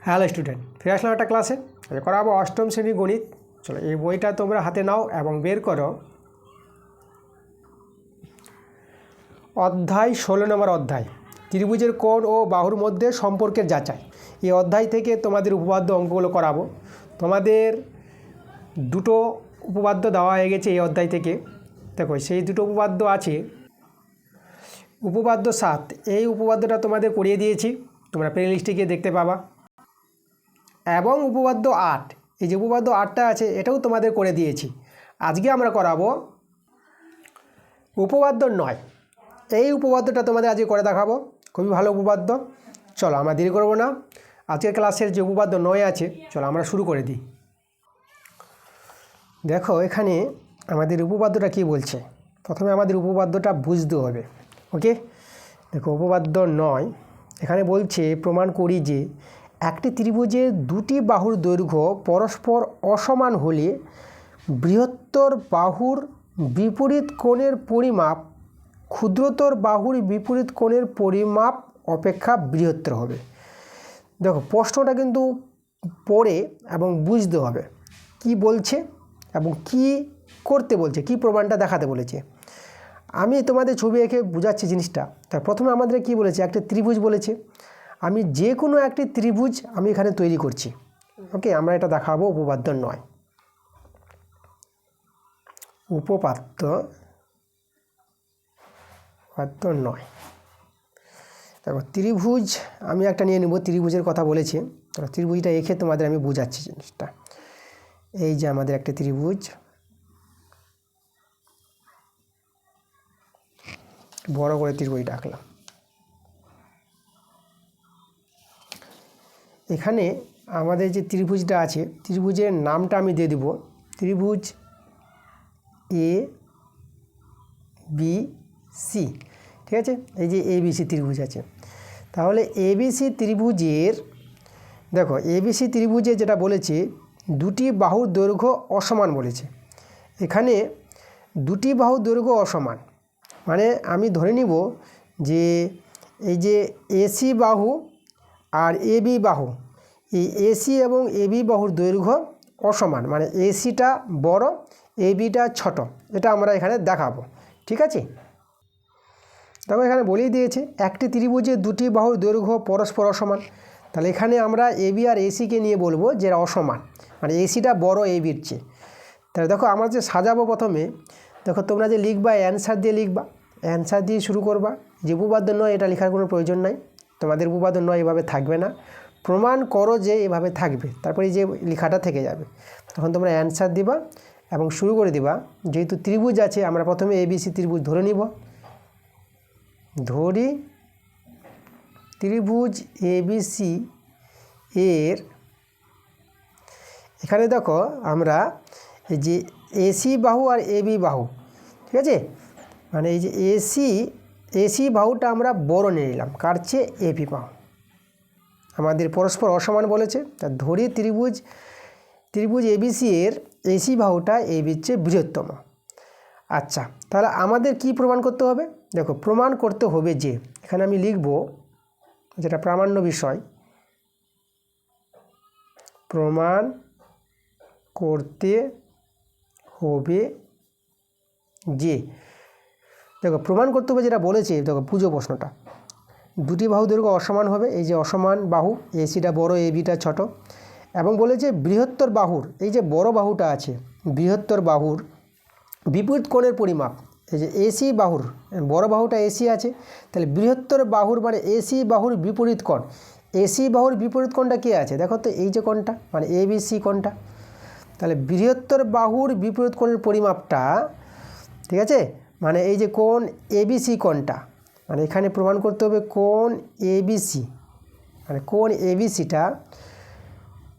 Hello student, ফিরে আসলাম একটা ক্লাসে। করাবো অষ্টম শ্রেণী গণিত। চলো এই বইটা তোমরা হাতে নাও এবং বের করো অধ্যায় 16 নম্বর অধ্যায়, ত্রিভুজের কোণ ও বাহুর মধ্যে সম্পর্কের যাচাই। এই অধ্যায় থেকে তোমাদের উপপাদ্য অঙ্কগুলো করাবো। তোমাদের দুটো উপপাদ্য দেওয়া হয়ে গেছে এই অধ্যায় থেকে। দেখো সেই দুটো উপপাদ্য আছে। উপপাদ্য 7, এই উপপাদ্যটা তোমাদের করিয়ে দিয়েছি, তোমরা প্লে লিস্টে গিয়ে দেখতে পাবা। এবং উপপাদ্য 8, এই যে উপপাদ্য 8টা আছে এটাও তোমাদের করে দিয়েছি। আজকে আমরা করাবো উপপাদ্য 9। এই উপপাদ্যটা তোমাদের আজকে করে দেখাবো, খুবই ভালো উপপাদ্য। চলো আমরা দেরি করবো না, আজকের ক্লাসের যে উপপাদ্য 9 আছে চলো আমরা শুরু করে দিই। দেখো এখানে আমাদের উপপাদ্যটা কি বলছে, প্রথমে আমাদের উপপাদ্যটা বুঝতে হবে। ওকে, দেখো উপপাদ্য 9 এখানে বলছে প্রমাণ করি যে একটি ত্রিভুজের দুটি বাহুর দৈর্ঘ্য পরস্পর অসমান হলে বৃহত্তর বাহুর বিপরীত কোণের পরিমাপ ক্ষুদ্রতর বাহুর বিপরীত কোণের পরিমাপ অপেক্ষা বৃহত্তর হবে। দেখো প্রশ্নটা কিন্তু পড়ে এবং বুঝতে হবে কি বলছে এবং কি করতে বলছে, কি প্রমাণটা দেখাতে বলেছে। আমি তোমাদের ছবি এঁকে বোঝাচ্ছি জিনিসটা। তাই প্রথমে আমাদের কি বলেছে, একটা ত্রিভুজ বলেছে। আমি যে কোনো একটি ত্রিভুজ আমি এখানে তৈরি করছি। ওকে, আমরা এটা দেখাবো উপপাদ্য 9। উপপাদ্য 9 দেখো ত্রিভুজ আমি একটা নিয়ে নেব, ত্রিভুজের কথা বলেছে। ত্রিভুজটা এঁকে তোমাদের আমি বোঝাচ্ছি জিনিসটা। এই যে আমাদের একটা ত্রিভুজ, বড় করে ত্রিভুজটা আঁকলাম। এখানে আমাদের যে ত্রিভুজটা আছে ত্রিভুজের নামটা আমি দিয়ে দেব ত্রিভুজ এ বি সি। ঠিক আছে, এই যে এবিসি ত্রিভুজ আছে। তাহলে এবিসি ত্রিভুজের, দেখো এবিসি ত্রিভুজে যেটা বলেছে দুটি বাহুর দৈর্ঘ্য অসমান বলেছে। এখানে দুটি বাহুর দৈর্ঘ্য অসমান মানে আমি ধরে নিব যে এই যে এসি বাহু আর এবি বাহু, এই এসি এবং এবি বাহুর দৈর্ঘ্য অসমান, মানে এসিটা বড় এবিটা ছোট। এটা আমরা এখানে দেখাবো। ঠিক আছে, দেখো এখানে বলেই দিয়েছে একটি ত্রিভুজে দুটি বাহুর দৈর্ঘ্য পরস্পর অসমান। তাহলে এখানে আমরা এবি আর এসিকে নিয়ে বলবো যে অসমান, মানে এসিটা বড় এবির চেয়ে। তাহলে দেখো আমরা যে সাজাবো প্রথমে, দেখো তোমরা যে লিখবা অ্যান্সার দিয়ে লিখবা, অ্যান্সার দিয়ে শুরু করবা। যে উপপাদ্য 9 এটা লেখার কোনো প্রয়োজন নাই, তোমাদের উপপাদ্য 9 এভাবে থাকবে না, প্রমাণ করো যে এভাবে থাকবে, তারপরে যে লেখাটা থেকে যাবে। তখন তোমরা অ্যান্সার দিবা এবং শুরু করে দিবা। যেহেতু ত্রিভুজ আছে আমরা প্রথমে এবিসি ত্রিভুজ ধরে নিব। ধরি ত্রিভুজ এবিসি এর এখানে দেখো আমরা এই যে এসি বাহু আর এবি বাহু, ঠিক আছে, মানে এই যে এসি বাহুটা আমরা বড় নিয়ে নিলাম, কার চেয়ে এবি বাহু। আমাদের পরস্পর অসমান বলেছে, তা ধরি ত্রিভুজ এবিসি এর এসি বাহুটা এবির চেয়ে বৃহত্তম। আচ্ছা, তাহলে আমাদের কি প্রমাণ করতে হবে? দেখো প্রমাণ করতে হবে যে, এখানে আমি লিখব যেটা প্রামাণ্য বিষয়, প্রমাণ করতে হবে যে, দেখো প্রমাণ করতে হবে যেটা বলেছে, দেখো বুঝো প্রশ্নটা। দুটি বাহু দৈর্ঘ্য অসমান হবে, এই যে অসমান বাহু, এসিটা বড় এবিটা ছোট, এবং বলেছে বৃহত্তর বাহুর, এই যে বড় বাহুটা আছে বৃহত্তর বাহুর বিপরীত কোণের পরিমাপ। এই যে এসি বাহুর বড় বাহুটা এসি আছে, তাহলে বৃহত্তর বাহুর মানে এসি বাহুর বিপরীত কোণ, এসি বাহুর বিপরীত কোণটা কে আছে দেখো তো, এই যে কোণটা মানে এবিসি কোণটা। তাহলে বৃহত্তর বাহুর বিপরীত কোণের পরিমাপটা, ঠিক আছে, মানে এই যে কোণ এবিসি কোণটা, মানে এখানে প্রমাণ করতে হবে কোণ এবিসি, মানে কোণ এবিসিটা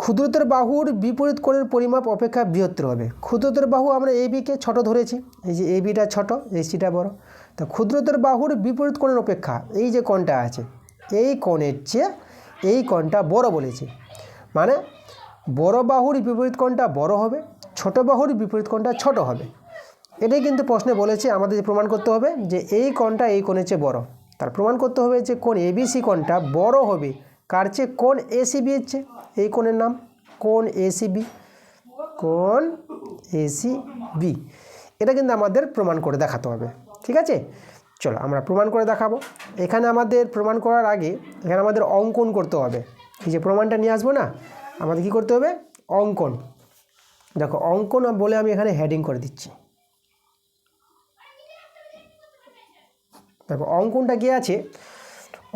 ক্ষুদ্রতর বাহুর বিপরীত কোণের পরিমাপ অপেক্ষা বৃহত্তর হবে। ক্ষুদ্রতর বাহু আমরা এবিকে ছোট ধরেছি, এই যে এবিটা ছোট এসিটা বড়, তো ক্ষুদ্রতর বাহুর বিপরীত কোণের অপেক্ষা এই যে কোণটা আছে এই কোণের চেয়ে এই কোণটা বড় বলেছে, মানে বড় বাহুর বিপরীত কোণটা বড় হবে, ছোট বাহুর বিপরীত কোণটা ছোট হবে। এটাই কিন্তু প্রশ্নে বলেছে আমাদের প্রমাণ করতে হবে যে এই কোণটা এই কোণের চেয়ে বড়। তার প্রমাণ করতে হবে যে কোণ এবিসি কোণটা বড় হবে কার চেয়ে? কোণ এসিবি এর চেয়ে। এই কোণের নাম কোণ এসিবি, কোণ এসিবি। এটা কিন্তু আমাদের প্রমাণ করে দেখাতে হবে, ঠিক আছে? চলো আমরা প্রমাণ করে দেখাবো। এখানে আমাদের প্রমাণ করার আগে এখানে আমাদের অঙ্কন করতে হবে। এই যে প্রমাণটা নিয়ে আসবো না, আমাদের কী করতে হবে? অঙ্কন। দেখো অঙ্কন বলে আমি এখানে হেডিং করে দিচ্ছি। দেখো অঙ্কনটা কি আছে,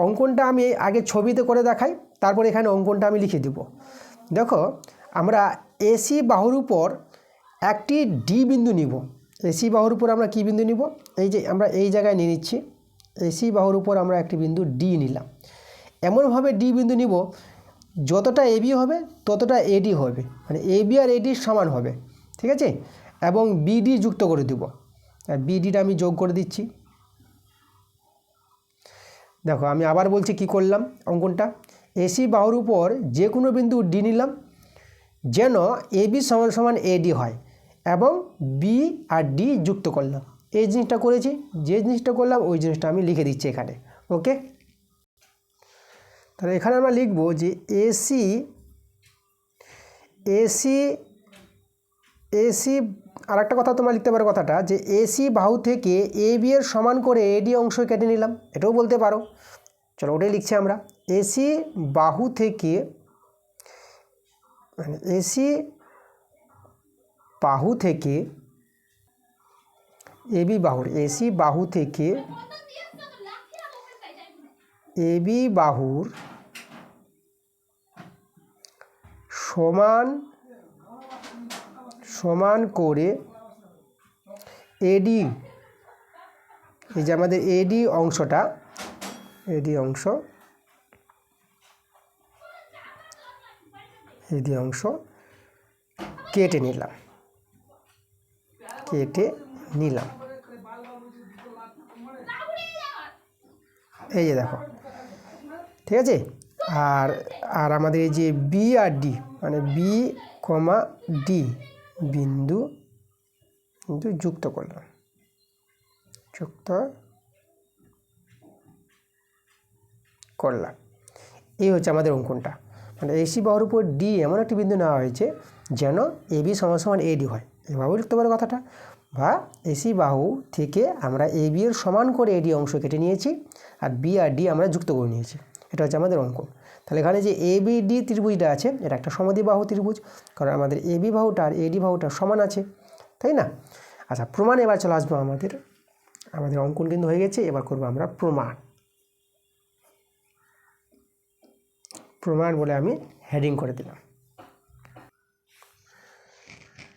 অঙ্কনটা আমি আগে ছবিতে করে দেখাই, তারপর এখানে অঙ্কনটা আমি লিখে দেব। দেখো আমরা এসি বাহুর উপর একটি ডি বিন্দু নিব। এসি বাহুর উপর আমরা কি বিন্দু নিব? এই যে আমরা এই জায়গায় নিয়ে নিচ্ছি, এসি বাহুর উপর আমরা একটি বিন্দু ডি নিলাম। এমনভাবে ডি বিন্দু নিব যতটা এবি হবে ততটা এডি হবে, মানে এবি আর এডি সমান হবে, ঠিক আছে? এবং বিডি যুক্ত করে দেব, আর বিডিটা আমি যোগ করে দিচ্ছি। দেখো আমি আবার বলছি কি করলাম অঙ্কনটা। এসি বাহুর উপর যে কোনো বিন্দু ডি নিলাম যেন এবি সমান সমান এডি হয়, এবং বি আর ডি যুক্ত করলাম। এই জিনিসটা করেছি, যে জিনিসটা করলাম ওই জিনিসটা আমি লিখে দিচ্ছি এখানে। ওকে, তাহলে এখানে আমরা লিখব যে এসি এসি এসি আর একটা কথা তোমরা লিখতে পারো কথাটা, যে এসি বাহু থেকে এবি এর সমান করে এডি অংশ কেটে নিলাম, এটাও বলতে পারো। চলো ওটাই লিখছি আমরা। এসি বাহু থেকে, মানে এসি বাহু থেকে এবি বাহুর, এসি বাহু থেকে এবি বাহুর সমান সমান করে এডি, এই যে আমাদের এডি অংশটা, এডি অংশ কেটে নিলাম, এই যে দেখো, ঠিক আছে? আর আর আমাদের এই যে বি আর ডি, মানে বি কমা ডি বিন্দু কিন্তু যুক্ত করলাম, এই হচ্ছে আমাদের অঙ্কনটা। মানে এসি বাহুর উপর ডি এমন একটি বিন্দু নেওয়া হয়েছে যেন এবি সমান সমান এডি হয়, এভাবেও লিখতে পারো কথাটা। বা এসি বাহু থেকে আমরা এবি এর সমান করে এডি অংশ কেটে নিয়েছি, আর বি আর ডি আমরা যুক্ত করে নিয়েছি। এটা হচ্ছে আমাদের অঙ্কন। তাহলে এখানে যে এবিডি ত্রিভুজটা আছে এটা একটা সমদ্বিবাহু ত্রিভুজ, কারণ আমাদের এবি বাহুটা আর এডি বাহুটা সমান আছে, তাই না? আচ্ছা প্রমাণ এবার চলে আসবো। আমাদের অঙ্কন কিন্তু হয়ে গেছে, এবার করবো আমরা প্রমাণ বলে আমি হেডিং করে দিলাম।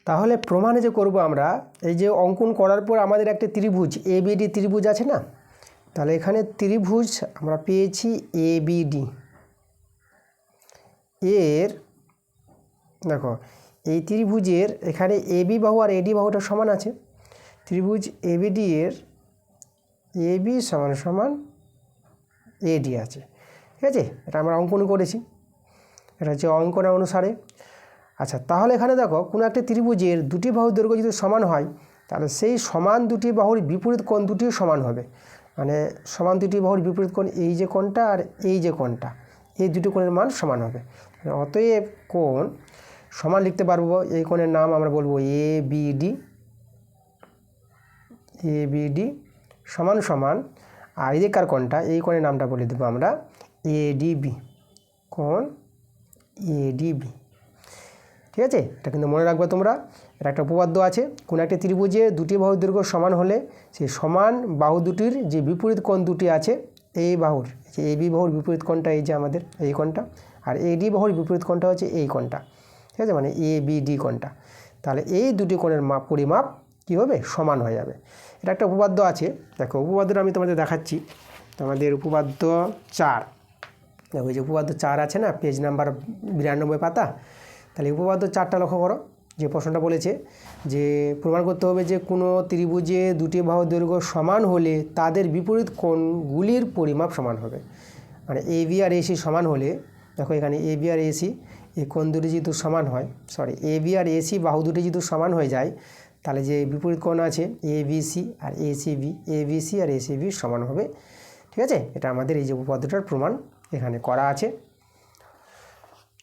তাহলে প্রমাণে যে করব আমরা, এই যে অঙ্কন করার পর আমাদের একটা ত্রিভুজ এবিডি ত্রিভুজ আছে না, তাহলে এখানে ত্রিভুজ আমরা পেয়েছি এবিডি। এর দেখো এই ত্রিভুজের এখানে এবি বাহু আর এডি বাহুটা সমান আছে। ত্রিভুজ এবিডি এর এবি সমান সমান এডি আছে, ঠিক আছে? এটা আমরা অঙ্কন করেছি, এটা হচ্ছে অঙ্কনের অনুসারে। আচ্ছা তাহলে এখানে দেখো কোনো একটা ত্রিভুজের দুটি বাহুর দৈর্ঘ্য যদি সমান হয়, তাহলে সেই সমান দুটি বাহুর বিপরীত কোণ দুটিও সমান হবে। মানে সমান দুটি বাহুর বিপরীত কোণ, এই যে কোণটা আর এই যে কোণটা, এই দুটি কোণের মান সমান হবে। অতএব কোণ সমান লিখতে পারবো, এই কোণের নাম আমরা বলবো এবিডি সমান সমান, আর এদিকার কোণটা, এই কোণের নামটা বলে দেবো আমরা এডিবি, কোণ এডিবি, ঠিক আছে? এটা কিন্তু মনে রাখবে তোমরা। এটা একটা উপপাদ্য আছে, কোনো একটা ত্রিভুজে দুটি বাহুর দৈর্ঘ্য সমান হলে সেই সমান বাহু দুটির যে বিপরীত কোণ দুটি আছে, এই বাহুর যে এবি বাহুর বিপরীত কোণটা এই যে আমাদের এই কোণটা, আর এডি বাহুর বিপরীত কোণটা হচ্ছে এই কোণটা, ঠিক আছে? মানে এবিডি কোণটা। তাহলে এই দুটি কোণের পরিমাপ কী হবে? সমান হয়ে যাবে। এটা একটা উপপাদ্য আছে, দেখো উপপাদ্যটা আমি তোমাদের দেখাচ্ছি। আমাদের উপপাদ্য 4, দেখো এই যে উপপাদ্য 4 আছে না, পেজ নাম্বার 92 পাতা। তাহলে উপপাদ্য 4টা লক্ষ্য করো, যে প্রশ্নটা বলেছে যে প্রমাণ করতে হবে যে কোনো ত্রিভুজে দুটি বাহুর দৈর্ঘ্য সমান হলে তাদের বিপরীত কোণগুলির পরিমাপ সমান হবে। মানে এবি আর এসি সমান হলে, দেখো এখানে এবি আর এসি এই কোণ দুটি যেহেতু সমান হয়, এবি আর এসি বাহু দুটি যেহেতু সমান হয়ে যায়, তাহলে যে বিপরীত কোণ আছে এবিসি আর এসিবি, এবিসি আর এসিবি সমান হবে, ঠিক আছে? এটা আমাদের এই যে উপপাদ্যটার প্রমাণ এখানে করা আছে।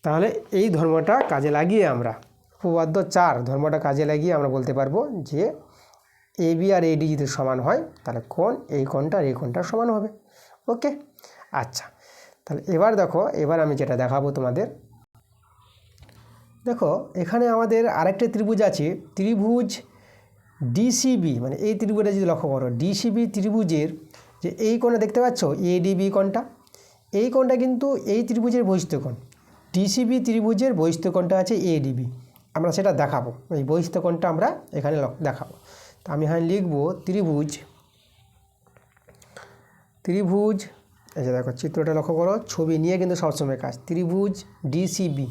তাহলে এই ধর্মটা কাজে লাগিয়ে আমরা উপপাদ্য 4 ধর্মটা কাজে লাগিয়ে আমরা বলতে পারবো যে এবি আর এডি যদি সমান হয় তাহলে কোণ এই কোণটা আর এই কোণটা সমান হবে। ওকে, আচ্ছা, তাহলে এবার দেখো, এবার আমি যেটা দেখাবো তোমাদের, দেখো এখানে আমাদের আরেকটা ত্রিভুজ আছে, ত্রিভুজ ডিসিবি, মানে এই ত্রিভুজটা যদি লক্ষ্য করো, ডিসিবি ত্রিভুজের যে এই কোণটা দেখতে পাচ্ছ এডিবি কোণটা, এই কোণটা কিন্তু এই ত্রিভুজের বহিস্থ কোণ। ডিসিবি ত্রিভুজের বহিস্থ কোণটা আছে এডিবি, আমরা সেটা দেখাবো, এই বহিস্থ কোণটা আমরা এখানে দেখাবো। তো আমি এখানে লিখবো ত্রিভুজ, ত্রিভুজ, এই যে দেখো চিত্রটা লক্ষ্য করো, ছবি নিয়ে কিন্তু সবসময় কাজ। ত্রিভুজ ডিসিবি,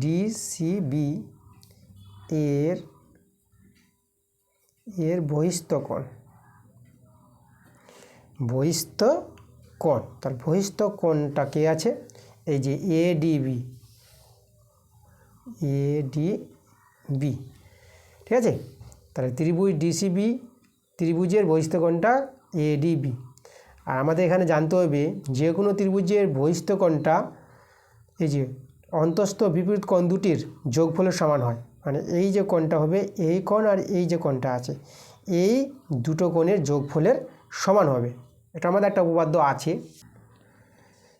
ডিসিবি এর বহিস্থ কোণ, বহিস্থ কোণ, তার বহিস্থ কোণটা কে আছে, এই যে এডিবি, এডিবি, ঠিক আছে। তাহলে ত্রিভুজ ডিসিবি ত্রিভুজের বহিস্থ কোণটা এডিবি। আর আমাদের এখানে জানতে হবে যে কোনো ত্রিভুজের বহিস্থ কোণটা এই যে অন্তস্থ বিপরীত কোণ দুটির যোগফলের সমান হয়, মানে এই যে কোণটা হবে এই কোণ আর এই যে কোণটা আছে এই দুটো কোণের যোগফলের সমান হবে। এটা আমাদের একটা উপপাদ্য আছে,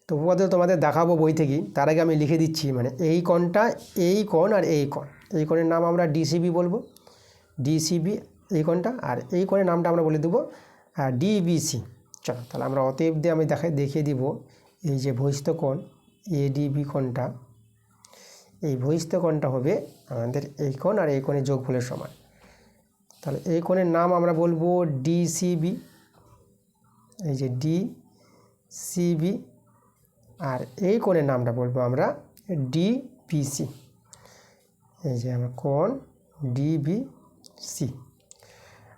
তো উপপাদ্য তোমাদের দেখাবো বই থেকেই, তার আগে আমি লিখে দিচ্ছি, মানে এই কোণটা এই কোণ আর এই কোণ, এই কোণের নাম আমরা ডিসিবি বলবো, ডিসিবি এই কোণটা, আর এই কোণের নামটা আমরা বলে দেবো ডিবিসি। চলো তাহলে আমরা অতএব দিয়ে আমি দেখিয়ে দিব এই যে বহিস্থ কোণ এডিবি কোণটা, এই বহিস্থ কোণটা হবে আমাদের এই কোণ আর এই কোণের যোগফলের সমান। তাহলে এই কোণের নাম আমরা বলবো ডিসিবি, এই যে ডিসিবি, আর এই কোণের নামটা বলবো আমরা ডিবিসি, এই যে আমরা কোণ ডিবিসি।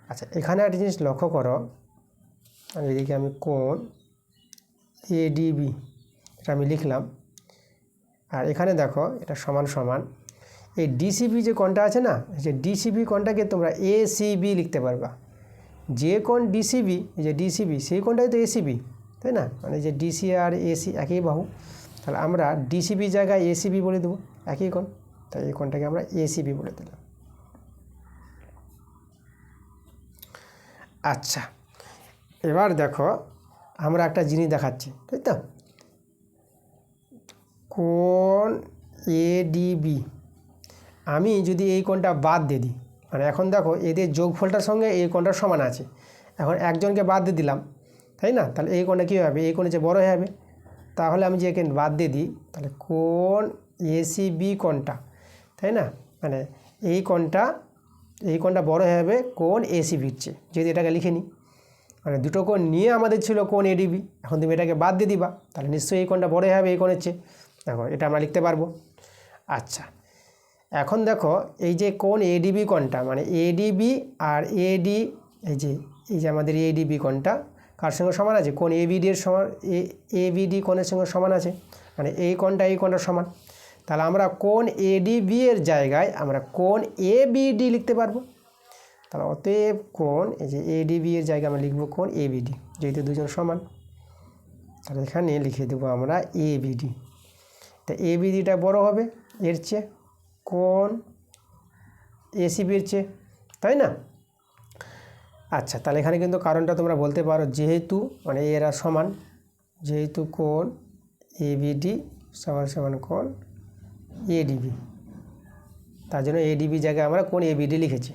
আচ্ছা, এখানে একটা জিনিস লক্ষ্য করো, আর এদিকে আমি কোণ এডিবি এটা আমি লিখলাম, আর এখানে দেখো এটা সমান সমান এই ডিসিবি যে কোণটা আছে না, এই যে ডিসিবি কোণটাকে তোমরা এসিবি লিখতে পারবা। যে কোণ ডিসিবি, এই যে ডিসিবি সেই কোণটাই তো এসিবি, তাই না, মানে যে ডিসি আর এসি একই বাহু, তাহলে আমরা ডিসিবি জায়গায় এসিবি বলে দেবো, একই কোণ, তাই এই কোণটাকে আমরা এসিবি বলে দিলাম। আচ্ছা, এবার দেখো আমরা একটা জিনিস দেখাচ্ছি, তাই তো, কোণ এডিবি আমি যদি এই কোণটা বাদ দিয়ে দিই, মানে এখন দেখো এদের যোগফলটার সঙ্গে এই কোণটার সমান আছে, এখন একজনকে বাদ দিয়ে দিলাম, তাই না, তাহলে এই কোণটা কী হবে, এই কোণে যে বড় হয়ে যাবে, তাহলে আমি যে এখানে বাদ দিয়ে দিই, তাহলে কোণ এসিবি কোণটা, তাই না, মানে এই কোণটা বড় হয়ে যাবে কোণ এসিবির চেয়ে, যদি এটাকে লিখে নিই, মানে দুটো কোণ নিয়ে আমাদের ছিল কোণ এডিবি, এখন তুমি এটাকে বাদ দিয়ে দিবা, তাহলে নিশ্চয়ই এই কোণটা বড় হয়ে যাবে এই কোণের চেয়ে, দেখো এটা আমরা লিখতে পারবো। আচ্ছা, এখন দেখো এই যে কোণ এডিবি কোণটা, মানে এডিবি আর এডি, এই যে আমাদের এডিবি কোণটা কার সঙ্গে সমান আছে, কোণ এবিডি এর সমান, এবিডি কোণের সঙ্গে সমান আছে, মানে এই কোণটা সমান, তাহলে আমরা কোণ এডিবি এর জায়গায় আমরা কোণ এবিডি লিখতে পারবো। তাহলে অতএব কোণ এই যে এডিবি এর জায়গায় আমরা লিখবো কোণ এবিডি, যেহেতু দুজন সমান, তাহলে এখানে লিখে দেবো আমরা এবিডি। তা এবিডিটা বড় হবে এর চেয়ে, কোণ এসিবির চেয়ে, তাই না। আচ্ছা, তাহলে এখানে কিন্তু কারণটা তোমরা বলতে পারো, যেহেতু মানে এরা সমান, যেহেতু কোণ এবিডি সমান সমান কোণ এডিবি, তার জন্য এডিবি জায়গায় আমরা কোণ এবিডি লিখেছি।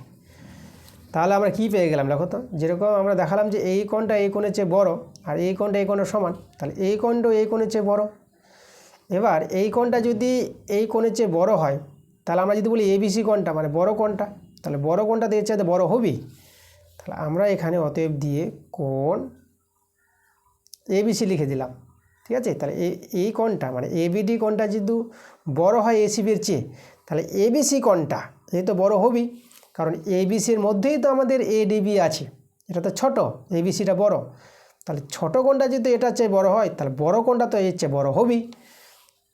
তাহলে আমরা কি পেয়ে গেলাম দেখো তো, যেরকম আমরা দেখালাম যে এই কোণটা এই কোণের চেয়ে বড় আর এই কোণটা এই কোণের সমান, তাহলে এই কোণটাও এই কোণের চেয়ে বড়। এবার এই কোণটা যদি এই কোণের চেয়ে বড় হয়, তাহলে আমরা যদি বলি এবিসি কোণটা মানে বড় কোণটা, তাহলে বড় কোণটা এর চাইতে বড় হবেই, তাহলে আমরা এখানে অতএব দিয়ে কোণ এবিসি লিখে দিলাম, ঠিক আছে। তাহলে এই কোণটা মানে এবিডি কোণটা যদি বড় হয় এসিবির চেয়ে, তাহলে এবিসি কোণটা এই তো বড় হবেই, কারণ এবিসির মধ্যেই তো আমাদের এডিবি আছে, এটা তো ছোট, এবিসিটা বড়, তাহলে ছোট কোণটা যদি এটার চেয়ে বড় হয়, তাহলে বড় কোণটা তো এর চেয়ে বড় হবেই,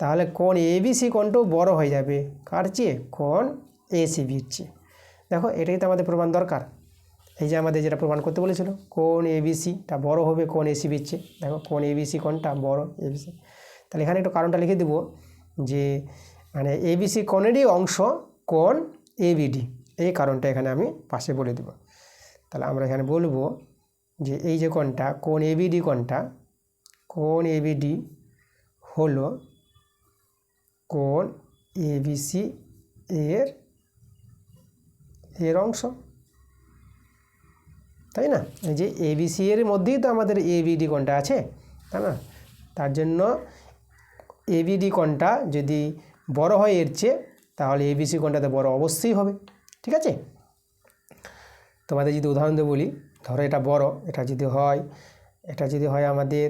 তাহলে কোণ এবিসি কোণটাও বড় হয়ে যাবে কার চেয়ে, কোণ এসিবির চেয়ে। দেখো এটাই তো আমাদের প্রমাণ দরকার, এই যে আমাদের যেটা প্রমাণ করতে বলেছিল, কোণ এবিসিটা বড় হবে কোণ এসিবির চেয়ে, দেখো কোণ এবিসি কোণটা বড় এবিসি, তাহলে এখানে একটু কারণটা লিখে দেবো যে মানে এবিসি কোণেরই অংশ কোণ এবিডি, এই কারণটা এখানে আমি পাশে বলে দেব। তাহলে আমরা এখানে বলবো যে এই যে কোণটা কোণ এবিডি, কোণ এবিডি হলো কোণ এবিসি এর অংশ, তাই না? এই যে এবিসি এর মধ্যেই তো আমাদের এবিডি কোণটা আছে, তাই না? তার জন্য এবিডি কোণটা যদি বড় হয় এর চেয়ে, তাহলে এবিসি কোণটাতে বড় অবশ্যই হবে। ঠিক আছে, তোমাদের যদি উদাহরণ দিয়ে বলি, ধরো এটা বড়, এটা যদি হয় আমাদের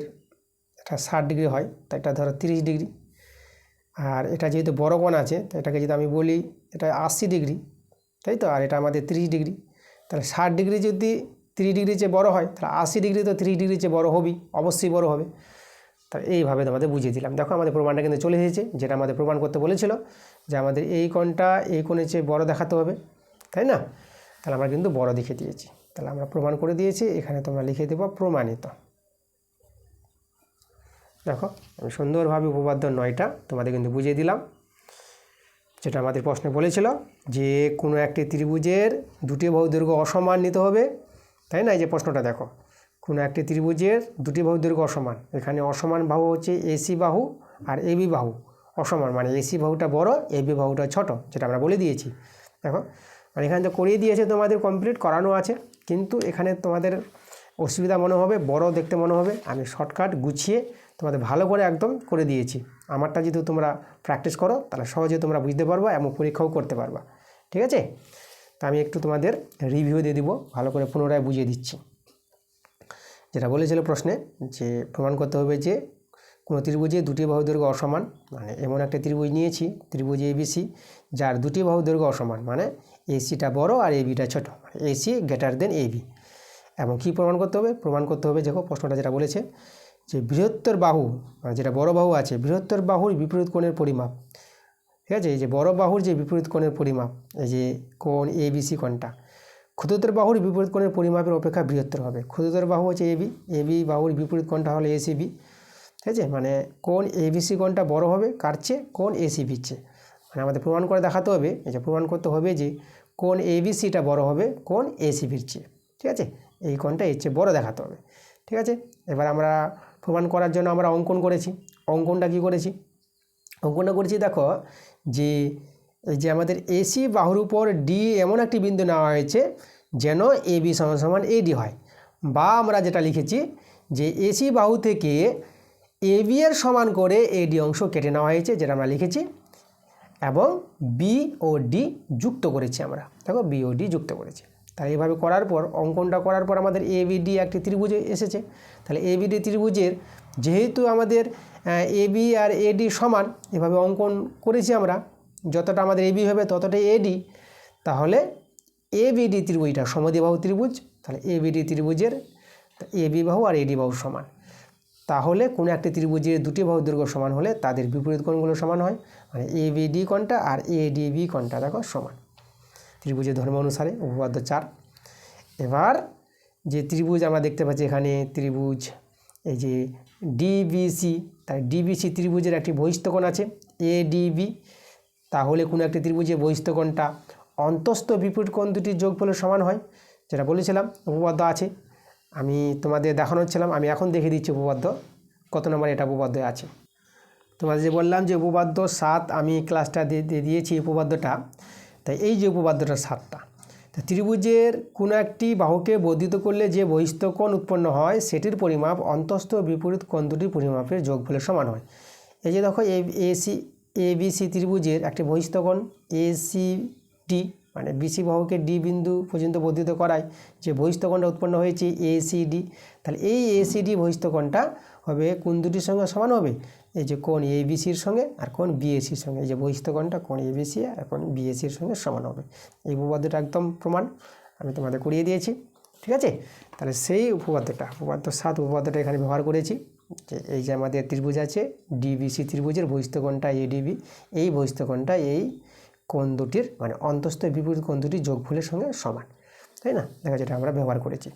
এটা 60 ডিগ্রি হয়, তো এটা ধরো 30 ডিগ্রি। আর এটা যেহেতু বড় কোণ আছে, তো এটাকে যদি আমি বলি এটা 80 ডিগ্রি, তাই তো, আর এটা আমাদের 30 ডিগ্রি। তাহলে 60 ডিগ্রি যদি 30 ডিগ্রির চেয়ে বড় হয়, তাহলে 80 ডিগ্রি তো 30 ডিগ্রির চেয়ে বড় হবেই, অবশ্যই বড় হবে। তাহলে এইভাবে তোমাদের বুঝিয়ে দিলাম। দেখো আমাদের প্রমাণটা কিন্তু চলে এসেছে, যেটা আমাদের প্রমাণ করতে বলেছিল যে আমাদের এই কোণটা এই কোণের চেয়ে বড় দেখাতে হবে, তাই না? তাহলে আমরা কিন্তু বড় লিখে দিয়েছি। তাহলে আমরা প্রমাণ করে দিয়েছি, এখানে তোমরা লিখে দেবো প্রমাণিত। দেখো আমি সুন্দরভাবে উপপাদ্য 9টা তোমাদের কিন্তু বুঝিয়ে দিলাম, যেটা আমাদের প্রশ্নে বলেছিল যে কোনো একটি ত্রিভুজের দুটি বাহু দৈর্ঘ্য অসমান নিতে হবে, তাই না? এই যে প্রশ্নটা দেখো, কোনো একটি ত্রিভুজের দুটি বাহু দৈর্ঘ্য অসমান, এখানে অসমান বাহু হচ্ছে এসি বাহু আর এবি বাহু অসমান, মানে এসি বাহুটা বড়, এবি বাহুটা ছোট, যেটা আমরা বলে দিয়েছি। দেখো মানে এখানে তো করিয়ে দিয়েছে, তোমাদের কমপ্লিট করানো আছে, কিন্তু এখানে তোমাদের অসুবিধা মনে হবে, বড় দেখতে মনে হবে। আমি শর্টকাট গুছিয়ে তোমাদের ভালো করে একদম করে দিয়েছি। আমারটা যদি তোমরা প্র্যাকটিস করো, তাহলে সহজে তোমরা বুঝতে পারবা এবং পরীক্ষাও করতে পারবা। ঠিক আছে, তা আমি একটু তোমাদের রিভিউ দিয়ে দিব, ভালো করে পুনরায় বুঝিয়ে দিচ্ছি। যেটা বলেছিল প্রশ্নে যে প্রমাণ করতে হবে যে কোনো ত্রিভুজে দুটি বাহু দৈর্ঘ্য অসমান, মানে এমন একটা ত্রিভুজ নিয়েছি, ত্রিভুজ এবিসি, যার দুটি বাহু দৈর্ঘ্য অসমান, মানে এসিটা বড় আর এবিটা ছোট, মানে এসি গ্রেটার দেন এবি। এবং কি প্রমাণ করতে হবে? প্রমাণ করতে হবে, দেখো প্রশ্নটা যেটা বলেছে যে বৃহত্তর বাহু, মানে যেটা বড় বাহু আছে, বৃহত্তর বাহুর বিপরীত কোণের পরিমাপ। ঠিক আছে, এই যে বড় বাহুর যে বিপরীত কোণের পরিমাপ, এই যে কোণ এবিসি কোণটা ক্ষুদ্রতর বাহুর বিপরীত কোণের পরিমাপের অপেক্ষা বৃহত্তর হবে। ক্ষুদ্রতর বাহু হচ্ছে এবি বাহুর বিপরীত কোণটা হলো এসিবি। ঠিক আছে, মানে কোণ এবিসি কোণটা বড় হবে কার চেয়ে? কোণ এসিবির চেয়ে। মানে আমাদের প্রমাণ করে দেখাতে হবে, এই যে প্রমাণ করতে হবে যে কোণ এবিসিটা বড় হবে কোণ এসিবির চেয়ে। ঠিক আছে, এই কোণটা এর চেয়ে বড় দেখাতে হবে। ঠিক আছে, এবার আমরা প্রমাণ করার জন্য আমরা অঙ্কন করেছি। অঙ্কনটা কি করেছি? অঙ্কনটা করেছি, দেখো যে এই যে আমাদের এসি বাহুর উপর ডি এমন একটি বিন্দু নেওয়া হয়েছে যেন এবি সমান সমান এডি হয়, বা আমরা যেটা লিখেছি যে এসি বাহু থেকে এবি এর সমান করে এডি অংশ কেটে নেওয়া হয়েছে, যেটা আমরা লিখেছি, এবং বি ও ডি যুক্ত করেছি আমরা। দেখো বি ও ডি যুক্ত করেছি। তাহলে এইভাবে করার পর, অঙ্কনটা করার পর আমাদের এবিডি একটি ত্রিভুজে এসেছে। তাহলে এবিডি ত্রিভুজের যেহেতু আমাদের এবি আর এডি সমান, এভাবে অঙ্কন করেছি আমরা, যতটা আমাদের এবি হবে ততটাই এডি। তাহলে এবিডি ত্রিভুজটা সমদ্বিবাহু ত্রিভুজ। তাহলে এবিডি ত্রিভুজের এবি বাহু আর এডি বাহু সমান। তাহলে কোনো একটি ত্রিভুজের দুটি বাহু দৈর্ঘ্য সমান হলে তাদের বিপরীত কোণগুলো সমান হয়, মানে এবিডি কোণটা আর এডিবি কোণটা দেখো সমান, ত্রিভুজের ধর্ম অনুসারে উপপাদ্য 4। এবার যে ত্রিভুজ আমরা দেখতে পাচ্ছি এখানে, ত্রিভুজ এই যে ডিবিসি, তাই ডিবিসি ত্রিভুজের একটি বহিস্থ কোণ আছে এডিবি। তাহলে কোনো একটি ত্রিভুজের বহিস্থ কোণটা অন্তস্থ বিপরীত কোণ দুটির যোগফলের সমান হয়, যেটা বলেছিলাম উপপাদ্য আছে। আমি তোমাদের দেখানো হচ্ছিলাম, আমি এখন দেখে দিচ্ছি উপপাদ্য কত নম্বর এটা উপপাদ্য আছে। তোমাদের যে বললাম যে উপপাদ্য 7 আমি ক্লাসটা দিয়ে দিয়েছি উপপাদ্যটা, তাই এই যে উপপাদ্যটা 7টা, তো ত্রিভুজের কোনো একটি বাহুকে বর্ধিত করলে যে বহিস্থ কোণ উৎপন্ন হয় সেটির পরিমাপ অন্তস্থ বিপরীত কোণ দুটির পরিমাপের যোগফলের সমান হয়। এই যে দেখো এবিসি ত্রিভুজের একটি বহিস্থ কোণ এসিডি, মানে বিসি বাহুকে ডি বিন্দু পর্যন্ত বর্ধিত করায় যে বহিস্থ কোণটা উৎপন্ন হয়েছে এসিডি। তাহলে এই এসিডি বহিস্থ কোণটা হবে কোন দুটির সঙ্গে সমান হবে? এই যে কোণ এবিসির সঙ্গে আর কোণ বিএসির সঙ্গে। এই যে বহিস্থ কোণটা কোণ এবিসি আর কোণ বিএসির সঙ্গে সমান হবে। এই উপপাদ্যটা একদম প্রমাণ আমি তোমাদের করিয়ে দিয়েছি। ঠিক আছে, তাহলে সেই উপপাদ্যটা, উপপাদ্য 7 উপপাদ্যটা এখানে ব্যবহার করেছি। যে এই যে আমাদের ত্রিভুজ আছে ডিবিসি ত্রিভুজের বহিস্থ কোণটা এডিবি, এই বহিস্থ কোণটা এই কোণ দুটির, মানে অন্তস্থ বিপরীত কোণ দুটির যোগফলের সঙ্গে সমান, তাই না? দেখো যেটা আমরা ব্যবহার করেছি।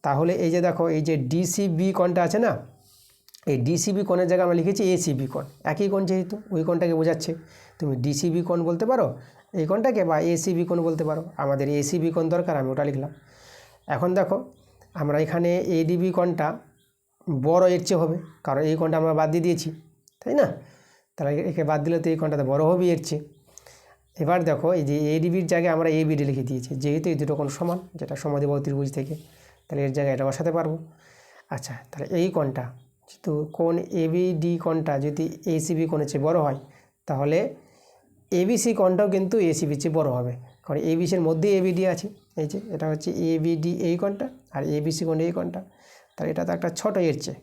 তাহলে এই যে দেখো এই যে ডিসিবি কোণটা আছে না, এই ডিসিবি কোণের জায়গায় আমরা লিখেছি এসিবি কোণ, একই কোণ যেহেতু ওই কোণটাকে বোঝাচ্ছে। তুমি ডিসিবি কোণ বলতে পারো এই কোণটাকে, বা এসিবি কোণ বলতে পারো। আমাদের এসিবি কোণ দরকার, আমি ওটা লিখলাম। এখন দেখো আমরা এখানে এডিবি কোণটা বড় এর চেয়ে হবে, কারণ এই কোণটা আমরা বাদ দিয়ে দিয়েছি, তাই না? তাহলে একে বাদ দিলে তো এই কোণটাতে বড় হবে এর চেয়ে। এবার দেখো এই যে এডিবির জায়গায় আমরা এবিডি লিখে দিয়েছি, যেহেতু এই দুটো কোণ সমান, যেটা সমদ্বিবাহু ত্রিভুজ থেকে, তাহলে এর জায়গায় এটা বসাতে পারবো। আচ্ছা, তাহলে এই কোণটা যেহেতু কোণ এবিডি কোণটা যদি এসিবি কোণের চেয়ে বড় হয়, তাহলে এবিসি কোণটাও কিন্তু এসিবির চেয়ে বড় হবে, কারণ এবিসির মধ্যেই এবিডি আছে। এই যে এটা হচ্ছে এবিডি এই কোণটা, আর এবিসি কোণ এই কোণটা, তাহলে এটা তো একটা ছোটো এর চেয়ে।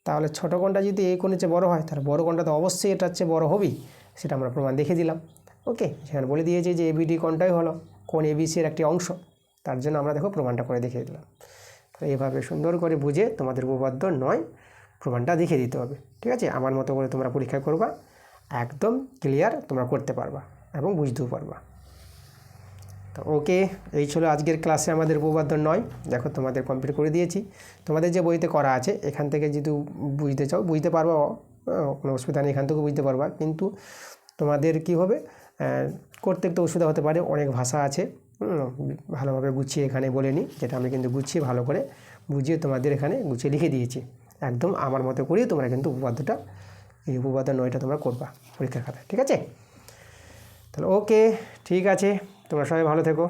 তাহলে ছোটো কোণটা যদি এই কোণের চেয়ে বড় হয়, তাহলে বড় কোণটা তো অবশ্যই এটার চেয়ে বড় হবেই, সেটা আমরা প্রমাণ দেখে দিলাম। ওকে, সেখানে বলে দিয়েছে যে এবিডি কোণটাই হলো কোণ এবিসির একটি অংশ, তার জন্য আমরা দেখো প্রমাণটা করে দেখিয়ে দিলাম। তো এইভাবে সুন্দর করে বুঝে তোমাদের উপপাদ্য 9 প্রমাণটা দেখিয়ে দিতে হবে। ঠিক আছে, আমার মতো করে তোমরা পরীক্ষা করবা, একদম ক্লিয়ার তোমরা করতে পারবা এবং বুঝতেও পারবা। তো ওকে, এই ছিল আজকের ক্লাসে আমাদের উপপাদ্য 9। দেখো তোমাদের কমপ্লিট করে দিয়েছি। তোমাদের যে বইতে করা আছে এখান থেকে যদি বুঝতে চাও বুঝতে পারবা, কোনো অসুবিধা নেই, এখান থেকে বুঝতে পারবা। কিন্তু তোমাদের কি হবে, করতে একটু অসুবিধা হতে পারে, অনেক ভাষা আছে, ভালোভাবে গুছিয়ে এখানে বলে নিই, যেটা আমি কিন্তু গুছিয়ে ভালো করে বুঝিয়ে তোমাদের এখানে গুছিয়ে লিখে দিয়েছি। একদম আমার মতো করেই তোমরা কিন্তু উপপাদ্যটা, এই উপপাদ্য 9টা তোমরা করবা পরীক্ষার খাতায়। ঠিক আছে, তাহলে ওকে, ঠিক আছে, তোমরা সবাই ভালো থেকো।